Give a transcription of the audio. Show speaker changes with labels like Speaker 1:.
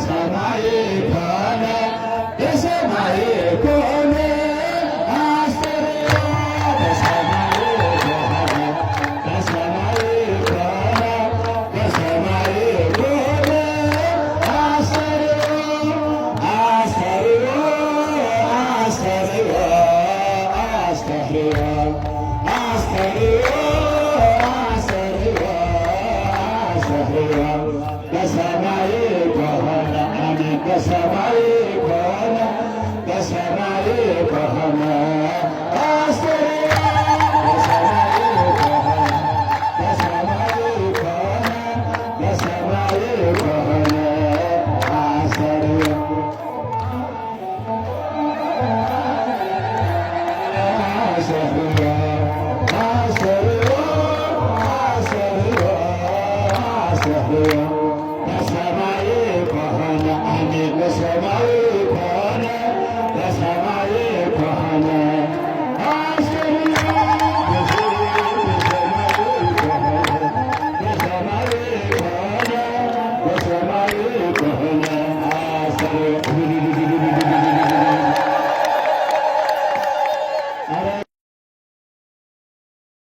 Speaker 1: በሰማይ ኮነ በሰማይ ኮነ አስተርእዮ በሰማይ ኮነ በሰማይ ኮነ በሰማይ ኮነ አስተርእዮ አስተርእዮ አስተርእዮ አስተርእዮ አስተርእዮ በሰማይ ኮነ አሜን በሰማይ ኮነ በሰማይ